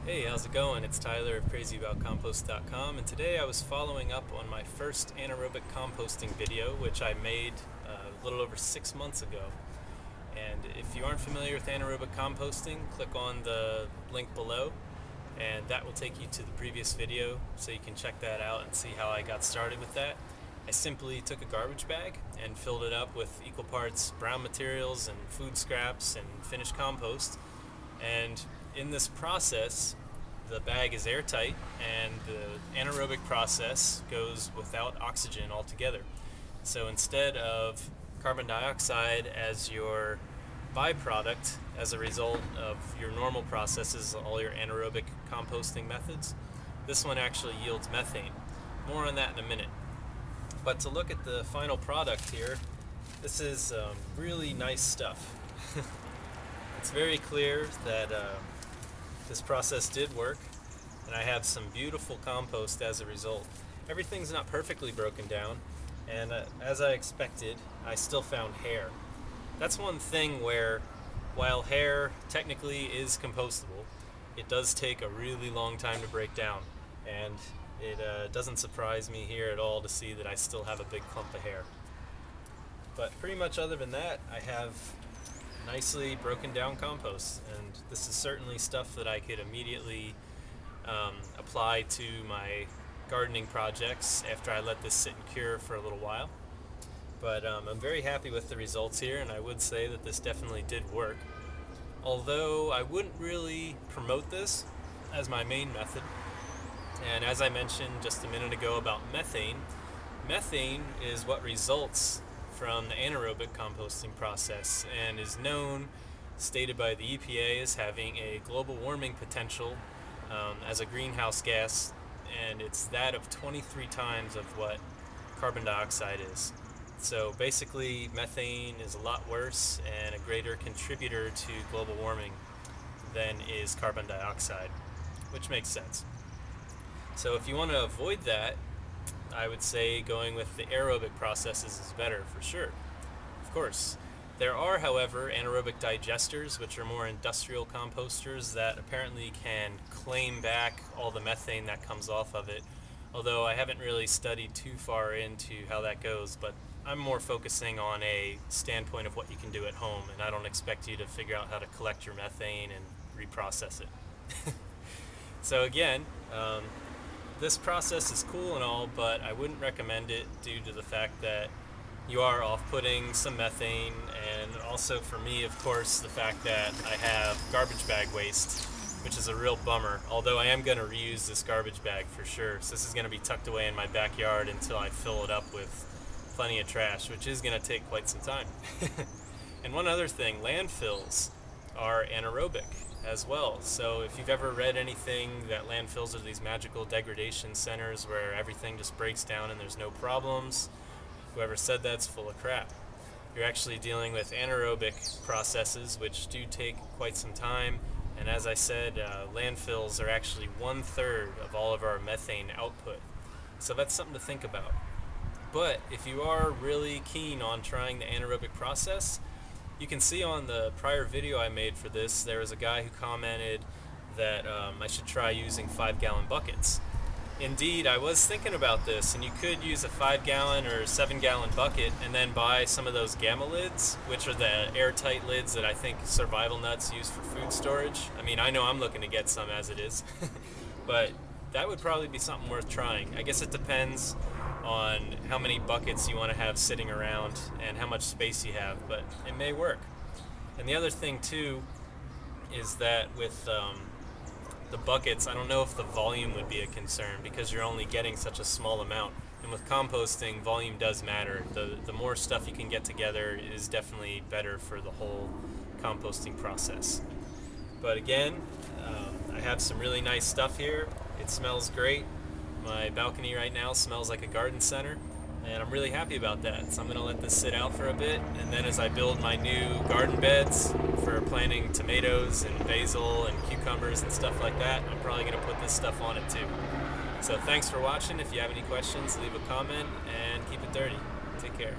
Hey, how's it going? It's Tyler of crazyaboutcompost.com, and today I was following up on my first anaerobic composting video, which I made a little over 6 months ago. And if you aren't familiar with anaerobic composting, click on the link below, and that will take you to the previous video, so you can check that out and see how I got started with that. I simply took a garbage bag and filled it up with equal parts brown materials and food scraps and finished compost. And in this process, the bag is airtight and the anaerobic process goes without oxygen altogether. So instead of carbon dioxide as your byproduct as a result of your normal processes, all your anaerobic composting methods, this one actually yields methane. More on that in a minute. But to look at the final product here, this is really nice stuff. It's very clear that this process did work, and I have some beautiful compost as a result. Everything's not perfectly broken down, and as I expected, I still found hair. That's one thing where, while hair technically is compostable, it does take a really long time to break down, and it doesn't surprise me here at all to see that I still have a big clump of hair. But pretty much other than that, I have nicely broken down compost, and this is certainly stuff that I could immediately apply to my gardening projects after I let this sit and cure for a little while. But I'm very happy with the results here, and I would say that this definitely did work. Although I wouldn't really promote this as my main method. And as I mentioned just a minute ago about methane, methane is what results from the anaerobic composting process and is known, stated by the EPA, as having a global warming potential as a greenhouse gas, and it's that of 23 times of what carbon dioxide is. So basically, methane is a lot worse and a greater contributor to global warming than is carbon dioxide, which makes sense. So if you want to avoid that, I would say going with the aerobic processes is better for sure. Of course. There are, however, anaerobic digesters, which are more industrial composters that apparently can claim back all the methane that comes off of it. Although I haven't really studied too far into how that goes, but I'm more focusing on a standpoint of what you can do at home, and I don't expect you to figure out how to collect your methane and reprocess it. So again, this process is cool and all, but I wouldn't recommend it due to the fact that you are off-putting some methane, and also for me, of course, the fact that I have garbage bag waste, which is a real bummer, although I am going to reuse this garbage bag for sure. So this is going to be tucked away in my backyard until I fill it up with plenty of trash, which is going to take quite some time. And one other thing, landfills are anaerobic as well. So if you've ever read anything that landfills are these magical degradation centers where everything just breaks down and there's no problems, whoever said that's full of crap. You're actually dealing with anaerobic processes, which do take quite some time. And as I said, landfills are actually 1/3 of all of our methane output. So that's something to think about. But if you are really keen on trying the anaerobic process, you can see on the prior video I made for this, there was a guy who commented that I should try using 5-gallon buckets. Indeed, I was thinking about this, and you could use a 5-gallon or 7-gallon bucket and then buy some of those gamma lids, which are the airtight lids that I think survival nuts use for food storage. I mean, I know I'm looking to get some as it is, but that would probably be something worth trying. I guess it depends on how many buckets you want to have sitting around and how much space you have, but it may work. And the other thing too is that with the buckets, I don't know if the volume would be a concern because you're only getting such a small amount. And with composting, volume does matter. The more stuff you can get together is definitely better for the whole composting process. But again, I have some really nice stuff here. It smells great. My balcony right now smells like a garden center, and I'm really happy about that. So I'm going to let this sit out for a bit, and then as I build my new garden beds for planting tomatoes and basil and cucumbers and stuff like that, I'm probably going to put this stuff on it too. So thanks for watching. If you have any questions, leave a comment and keep it dirty. Take care.